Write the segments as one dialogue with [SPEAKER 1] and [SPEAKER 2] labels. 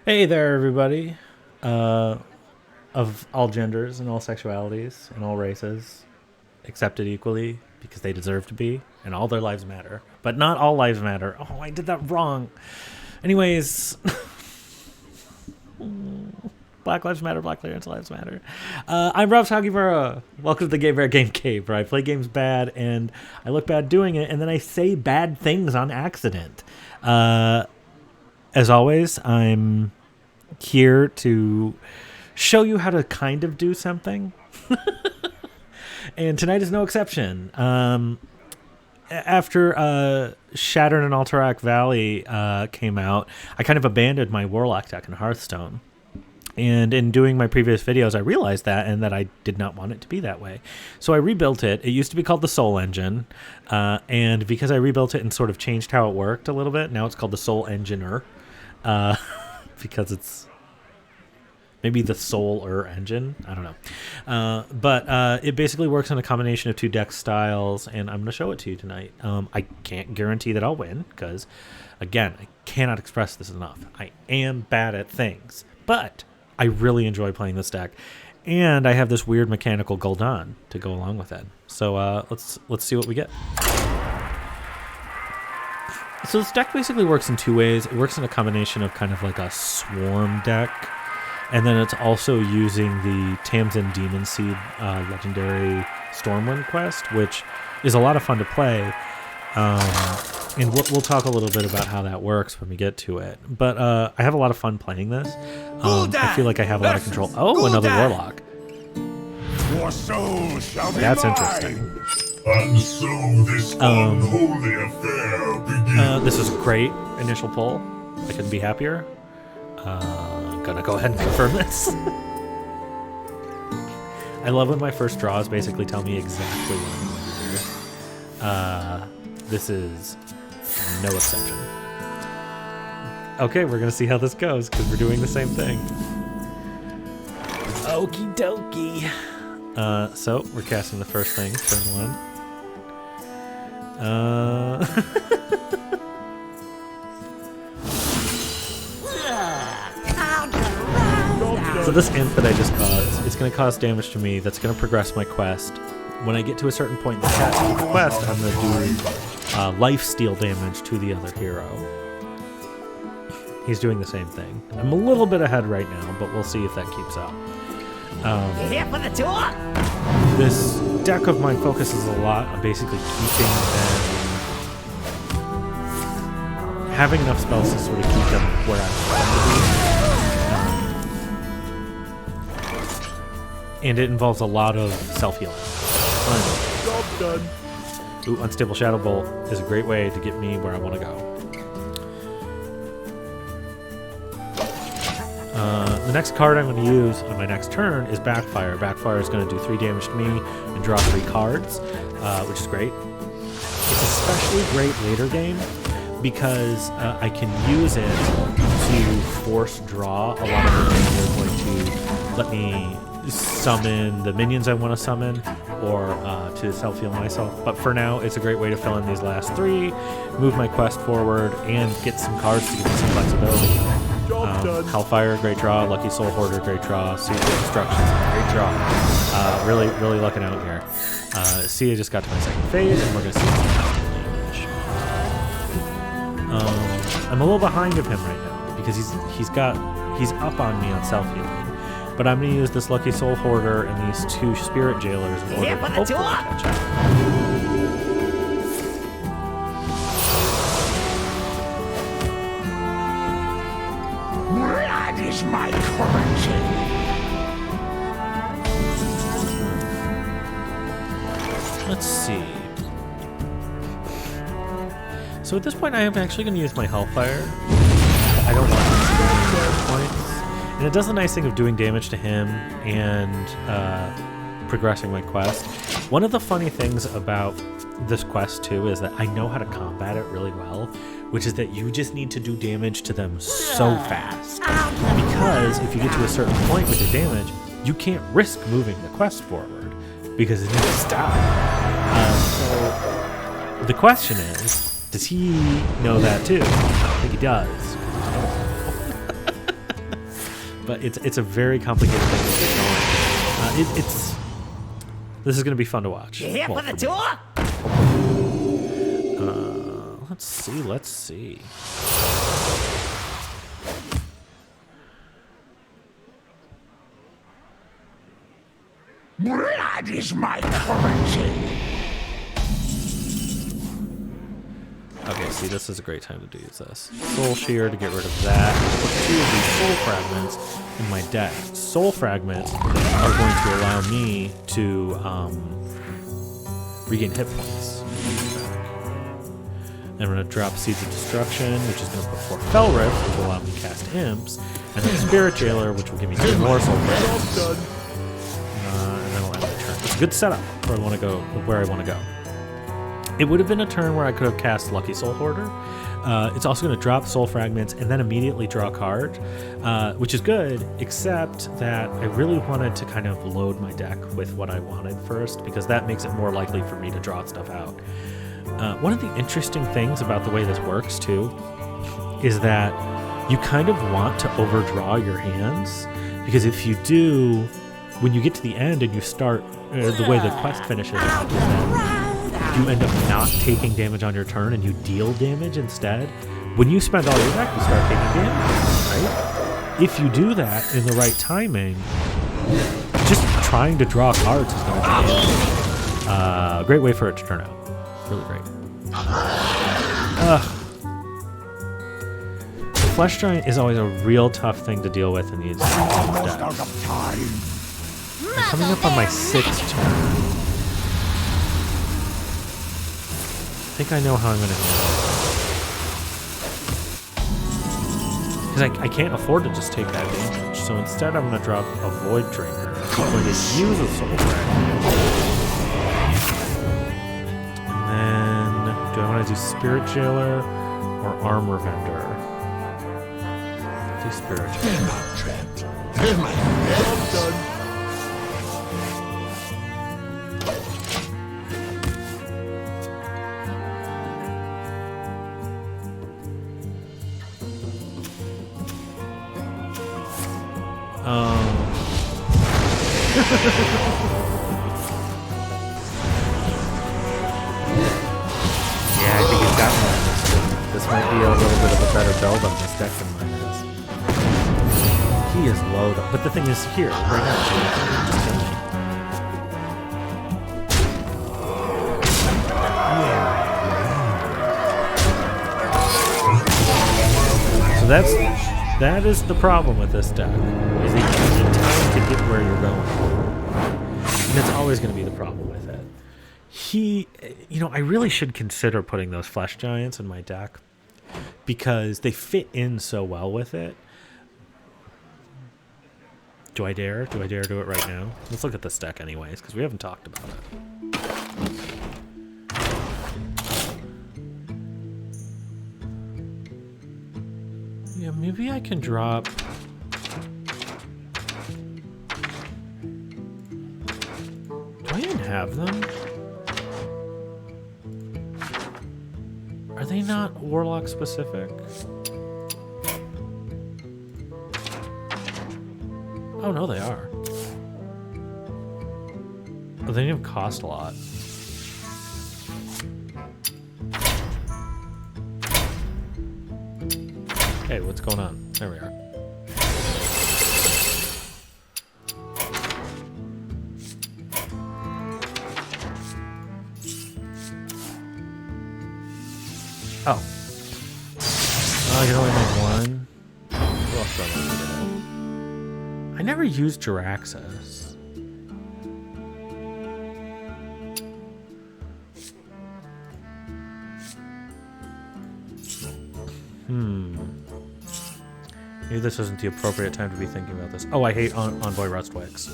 [SPEAKER 1] Hey there, everybody. Uh, of all genders and all sexualities and all races, accepted equally because they deserve to be, and all their lives matter. But not all lives matter. Oh, I did that wrong. Anyways, Black Lives Matter, Black Lives Matter. I'm Rob Sagimura. Welcome to the Gay Bear Game Cave, where I play games bad and I look bad doing it, and then I say bad things on accident. As always, I'm here to show you how to kind of do something. And tonight is no exception. After Shattered and Alterac Valley came out, I kind of abandoned my Warlock deck in Hearthstone. And in doing my previous videos, I realized that and that I did not want it to be that way. So I rebuilt it. It used to be called the Soul Engine. And because I rebuilt it and sort of changed how it worked a little bit, now it's called the Soul Engineer. Because it's maybe the Soul engine. I don't know. But it basically works in a combination of two deck styles, and I'm going to show it to you tonight. I can't guarantee that I'll win because, again, I cannot express this enough. I am bad at things, but I really enjoy playing this deck, and I have this weird mechanical Gul'dan to go along with it. So let's see what we get. So this deck basically works in two ways. It works in a combination of kind of like a swarm deck, and then it's also using the Tamsin Demon Seed legendary Stormwind quest, which is a lot of fun to play. And we'll talk a little bit about how that works when we get to it. But I have a lot of fun playing this. I feel like I have a lot of control. Oh, another Warlock.
[SPEAKER 2] Your soul shall be
[SPEAKER 1] That's
[SPEAKER 2] mine.
[SPEAKER 1] interesting.
[SPEAKER 2] And so this unholy affair begins.
[SPEAKER 1] This is a great initial pull. I couldn't be happier. I'm gonna go ahead and confirm this. I love when my first draws basically tell me exactly what I'm going to do. This is no exception. Okay, we're gonna see how this goes because we're doing the same thing. Okie dokie. So we're casting the first thing, turn one. So this imp that I just caused, it's going to cause damage to me. That's going to progress my quest. When I get to a certain point in the quest, I'm going to do life steal damage to the other hero. He's doing the same thing. I'm a little bit ahead right now, but we'll see if that keeps up.
[SPEAKER 3] Here for the tour.
[SPEAKER 1] This deck of mine focuses a lot on basically keeping them, having enough spells to sort of keep them where I want them to be. And it involves a lot of self-healing. Job done. Ooh, Unstable Shadow Bolt is a great way to get me where I want to go. The next card I'm going to use on my next turn is Backfire. Backfire is going to do 3 damage to me and draw 3 cards, which is great. It's especially great later game because I can use it to force draw a lot of the things that are going to let me summon the minions I want to summon or to self-heal myself. But for now, it's a great way to fill in these last 3, move my quest forward, and get some cards to give me some flexibility. Hellfire, great draw. Lucky Soul Hoarder, great draw. Sea of Destruction, great draw. Really lucking out here. Sia just got to my second phase, and we're going to see some damage. I'm a little behind of him right now because he's up on me on self-healing. But I'm going to use this Lucky Soul Hoarder and these 2 Spirit Jailers in order to hopefully catch up.
[SPEAKER 2] Blood is my currency.
[SPEAKER 1] Let's see. So at this point, I am actually going to use my Hellfire. I don't want to use points. And it does the nice thing of doing damage to him and progressing my quest. One of the funny things about this quest, too, is that I know how to combat it really well, which is that you just need to do damage to them so fast. Because if you get to a certain point with your damage, you can't risk moving the quest forward because it needs to stop. So the question is, does he know that too? I think he does. but it's a very complicated thing to get going. This is going to be fun to watch.
[SPEAKER 3] You here
[SPEAKER 1] Well,
[SPEAKER 3] for the
[SPEAKER 1] me.
[SPEAKER 3] tour?
[SPEAKER 1] Let's see.
[SPEAKER 2] Blood is my currency.
[SPEAKER 1] Okay, see, this is a great time to use this. Soul Shear to get rid of that. Put 2 of these Soul Fragments in my deck. Soul Fragments are going to allow me to regain hit points. I'm going to drop Seeds of Destruction, which is going to put 4 Fell Rift, which will allow me to cast Imps, and then Spirit Jailer, which will give me 2 more Soul Fragments. And then I'll end my turn. It's a good setup where I want to go. It would have been a turn where I could have cast Lucky Soul Hoarder. It's also going to drop Soul Fragments and then immediately draw a card, which is good, except that I really wanted to kind of load my deck with what I wanted first, because that makes it more likely for me to draw stuff out. One of the interesting things about the way this works, too, is that you kind of want to overdraw your hands, because if you do, when you get to the end and you start, the way the quest finishes out is that you end up not taking damage on your turn and you deal damage instead. When you spend all your deck, you start taking damage, right? If you do that in the right timing, just trying to draw cards is going to be a great way for it to turn out. Really great. The Flesh Giant is always a real tough thing to deal with in these decks.
[SPEAKER 2] Out of time.
[SPEAKER 1] I'm coming up on my 6th turn. I think I know how I'm going to handle it. Because I can't afford to just take that damage. So instead I'm going to drop a Void Drinker. I'm going to use a Soul Fragment. And then, do I want to do Spirit Jailer or Armor Vendor? Do Spirit Jailer. Yeah, I think he's got one. This might be a little bit of a better build on this deck than mine is. He is low though, but the thing is here, right now, just kill me. So that is the problem with this deck, is that you need time to get where you're going. And that's always going to be the problem with it. I really should consider putting those Flesh Giants in my deck because they fit in so well with it. Do I dare? Do I dare do it right now? Let's look at this deck anyways, because we haven't talked about it. Yeah, maybe I can drop... Do I even have them? Are they not Warlock specific? Oh no, they are. Oh, they didn't even cost a lot. Hey, what's going on? There we are. Oh. Oh, I can only make one. Who else do I want to do? I never used Jiraxxus. Maybe this isn't the appropriate time to be thinking about this. Oh, I hate Envoy Rustwix.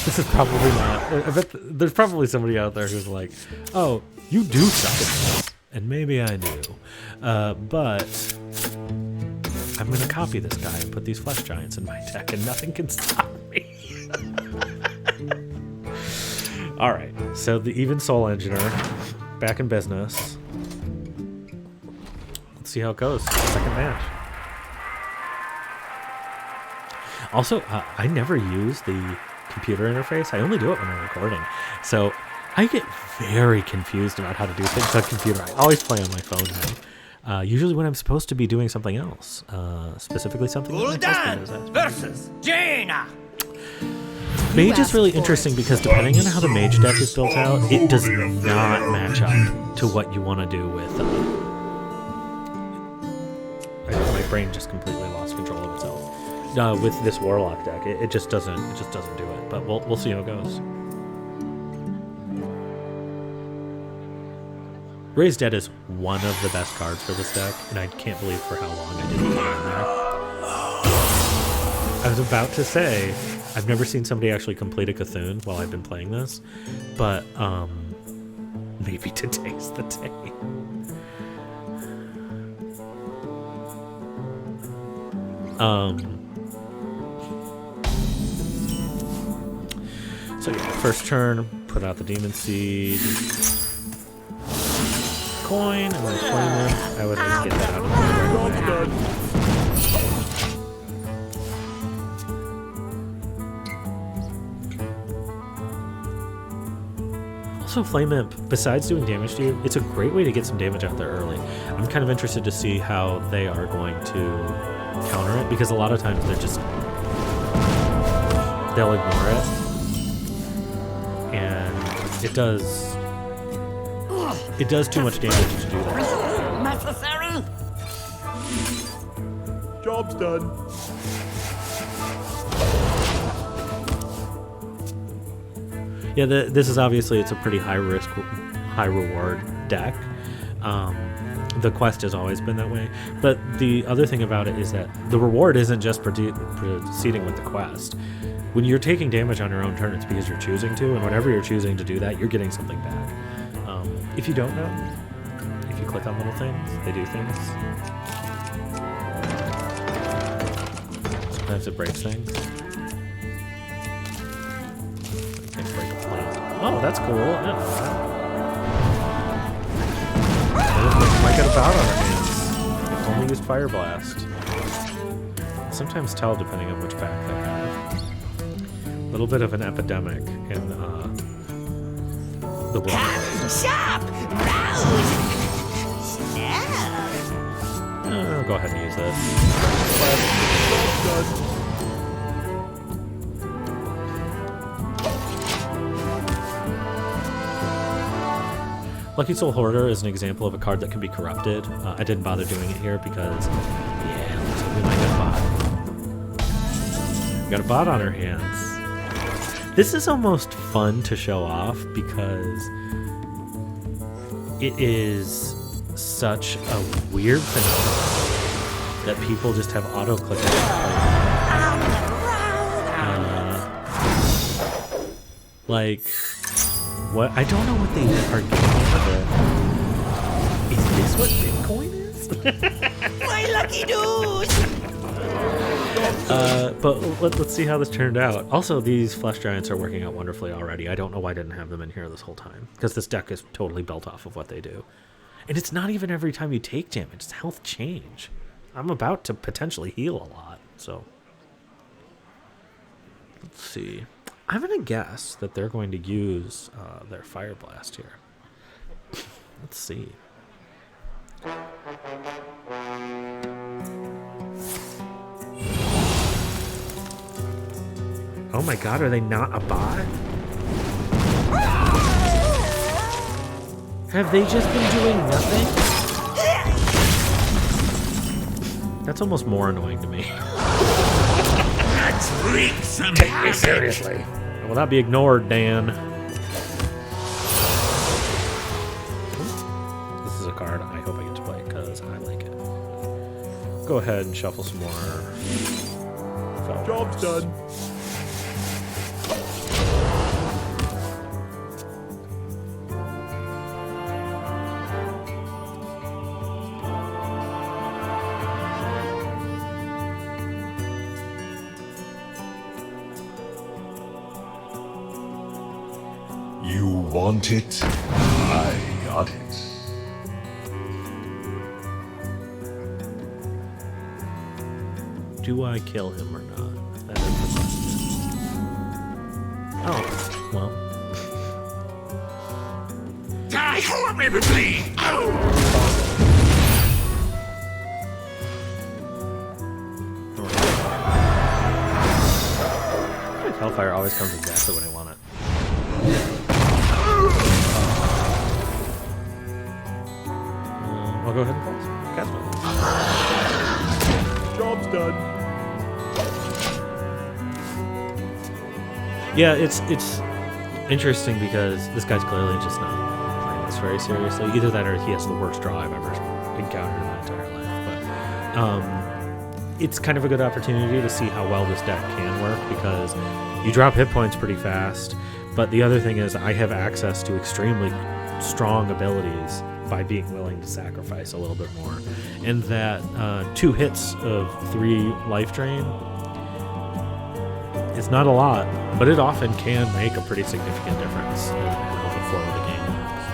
[SPEAKER 1] This is probably not... I bet there's probably somebody out there who's like, oh, you do suck at this. And maybe I do. But I'm going to copy this guy and put these Flesh Giants in my deck, and nothing can stop me. All right, so the Even Soul Engineer, back in business. Let's see how it goes. Second match. Also, I never use the computer interface. I only do it when I'm recording. So I get very confused about how to do things on computer. I always play on my phone now. Usually when I'm supposed to be doing something else. Specifically something that my husband is at.
[SPEAKER 3] Versus Jaina.
[SPEAKER 1] Mage is really interesting because depending on how the mage deck is built out, it does not match up to what you want to do with... my brain just completely lost control of itself. With this Warlock deck, it just doesn't do it. But we'll see how it goes. Raised Dead is one of the best cards for this deck, and I can't believe for how long I didn't put it in there. I was about to say, I've never seen somebody actually complete a Cthulhu while I've been playing this, but maybe today's the day. So yeah, first turn, put out the Demon Seed. Coin, I'm gonna flame it. I would like to get that out of the way right away. Also, Flame Imp, besides doing damage to you, it's a great way to get some damage out there early. I'm kind of interested to see how they are going to counter it, because a lot of times they'll ignore it. And it does too much damage to do that.
[SPEAKER 3] Necessary.
[SPEAKER 4] Job's done.
[SPEAKER 1] Yeah, this is obviously, it's a pretty high risk, high reward deck. The quest has always been that way. But the other thing about it is that the reward isn't just proceeding with the quest. When you're taking damage on your own turn, it's because you're choosing to, and whenever you're choosing to do that, you're getting something back. If you don't know, if you click on little things, they do things. Sometimes it breaks things. Things break a plant. Oh, that's cool. I didn't know that. Might get a bout on our hands. Only use Fire Blast. Sometimes tell depending on which pack they have. A little bit of an epidemic in the world.
[SPEAKER 3] Sharp. Rouse.
[SPEAKER 1] I'll go ahead and use this. Lucky Soul Hoarder is an example of a card that can be corrupted. I didn't bother doing it here because, yeah, looks like we might get a bot. We got a bot on our hands. This is almost fun to show off because it is such a weird phenomenon that people just have auto-click on. Like, what? I don't know what they are getting with it. Is this what Bitcoin is?
[SPEAKER 3] My lucky dude.
[SPEAKER 1] But let's see how this turned out. Also, these Flesh Giants are working out wonderfully already. I don't know why I didn't have them in here this whole time, because this deck is totally built off of what they do. And it's not even every time you take damage, it's health change. I'm about to potentially heal a lot, so... Let's see. I'm going to guess that they're going to use their Fire Blast here. Let's see. Oh my god, are they not a bot? Have they just been doing nothing? That's almost more annoying to me.
[SPEAKER 2] Take me seriously.
[SPEAKER 1] Will that be ignored, Dan? This is a card I hope I get to play because I like it. Go ahead and shuffle some more.
[SPEAKER 4] Job's done.
[SPEAKER 2] You want it? I got it.
[SPEAKER 1] Do I kill him or not? That's Oh, well.
[SPEAKER 2] Die, help me, please!
[SPEAKER 1] Hellfire always comes exactly when I want it. I'll go ahead and cast one.
[SPEAKER 4] Job's done.
[SPEAKER 1] Yeah, it's interesting because this guy's clearly just not playing this very seriously. Either that or he has the worst draw I've ever encountered in my entire life. But it's kind of a good opportunity to see how well this deck can work because you drop hit points pretty fast. But the other thing is I have access to extremely strong abilities by being willing to sacrifice a little bit more. And that 2 hits of 3 life drain is not a lot, but it often can make a pretty significant difference in how the flow of the game works.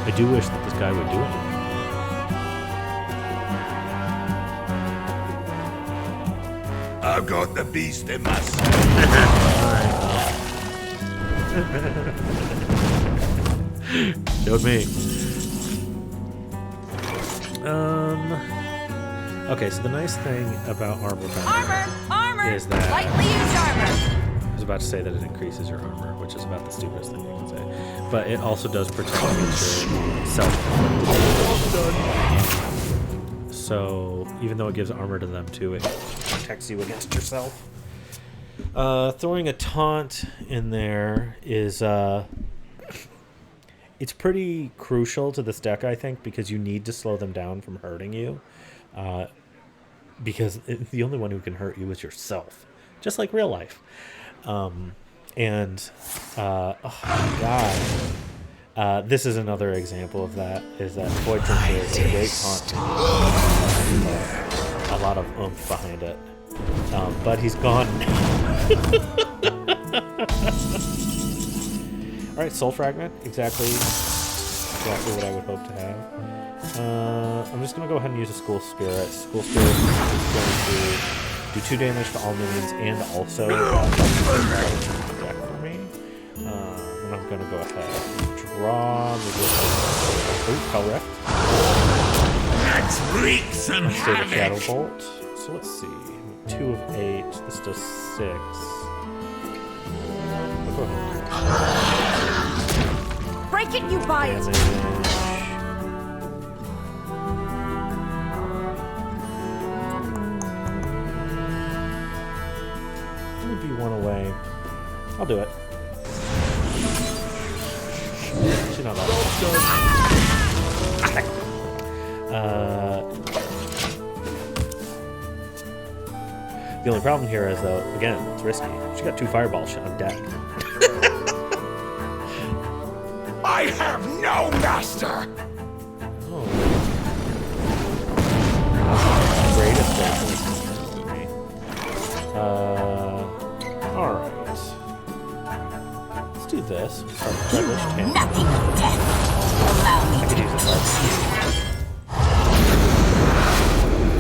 [SPEAKER 1] I do wish that this guy would do it.
[SPEAKER 2] I've got the beast in my soul.
[SPEAKER 1] Showed me. Okay, so the nice thing about Armor
[SPEAKER 5] Armor!
[SPEAKER 1] is that
[SPEAKER 5] Lightly used armor!
[SPEAKER 1] I was about to say that it increases your armor, which is about the stupidest thing you can say. But it also does protect against yourself. So even though it gives armor to them too, it protects you against yourself. Throwing a taunt in there is it's pretty crucial to this deck, I think, because you need to slow them down from hurting you. Because the only one who can hurt you is yourself, just like real life. Oh my god, this is another example of that. Is that Void Drinker is a great taunt, a lot of oomph behind it. But he's gone now. All right, Soul Fragment, exactly what I would hope to have. I'm just going to go ahead and use a School Spirit. School Spirit is going to do 2 damage to all minions and also deck for me. And I'm going to go ahead and draw the Hell Rift.
[SPEAKER 2] Let's wreak some
[SPEAKER 1] State of
[SPEAKER 2] havoc.
[SPEAKER 1] Shadow Bolt. So let's see. 2 of 8. This does 6. I'll go ahead.
[SPEAKER 5] Break it, you buy it!
[SPEAKER 1] Damage. Be 1 away. I'll do it. She's not all. The only problem here is, though, again, it's risky. She got 2 fireballs on deck.
[SPEAKER 2] I have no master.
[SPEAKER 1] Oh. Greatest thing. Alright. Let's do this. Start with Reddish Tan.
[SPEAKER 5] Nothing of death! Allow me
[SPEAKER 1] I could
[SPEAKER 5] to
[SPEAKER 1] use it first.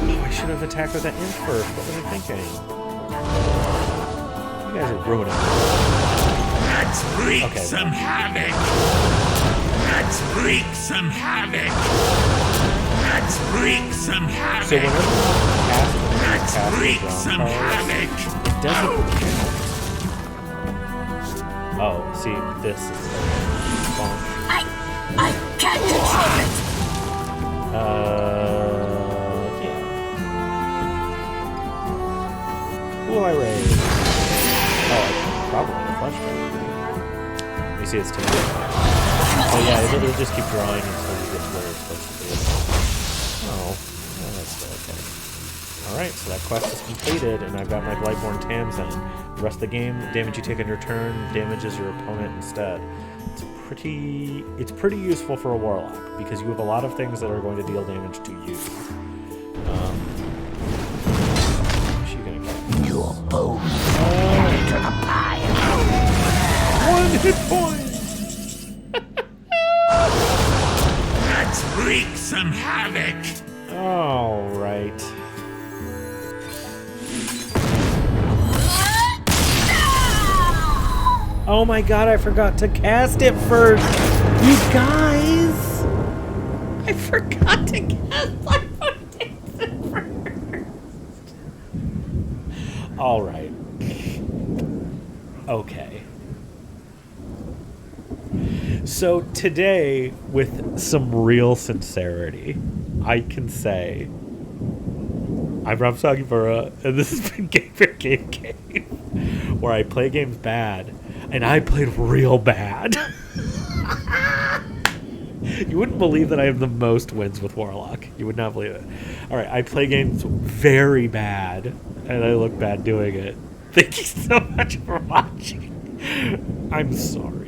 [SPEAKER 1] Oh, I should have attacked with that imp first. What was I thinking? You guys are ruining it.
[SPEAKER 2] Let's wreak
[SPEAKER 1] Okay.
[SPEAKER 2] some havoc. Let's wreak some havoc. Let's wreak some havoc.
[SPEAKER 1] So whenever you
[SPEAKER 2] Let's
[SPEAKER 1] cast
[SPEAKER 2] wreak
[SPEAKER 1] the
[SPEAKER 2] some
[SPEAKER 1] ground card,
[SPEAKER 2] havoc.
[SPEAKER 1] it doesn't count. Oh, see, this is bonk.
[SPEAKER 5] I can't control it!
[SPEAKER 1] Yeah. Who will I raise? Oh, probably a flesh dragon. You see it's taking. Oh yeah, it'll just keep drawing until you get to where it's supposed to be. Oh, that's still okay. Alright, so that quest is completed, and I've got my Blightborn Tamsin. The rest of the game, damage you take on your turn damages your opponent instead. It's pretty useful for a Warlock, because you have a lot of things that are going to deal damage to you. What's she gonna get?
[SPEAKER 3] Your bones added to the pile.
[SPEAKER 1] 1 hit point!
[SPEAKER 2] Let's wreak some havoc.
[SPEAKER 1] All right. Oh my god, I forgot to cast it first. You guys. I forgot to cast my foundation first. All right. Okay. So today, with some real sincerity, I can say I'm Rob Sagimura, and this has been Game for Game Cave, where I play games bad, and I played real bad. You wouldn't believe that I have the most wins with Warlock. You would not believe it. All right, I play games very bad, and I look bad doing it. Thank you so much for watching. I'm sorry.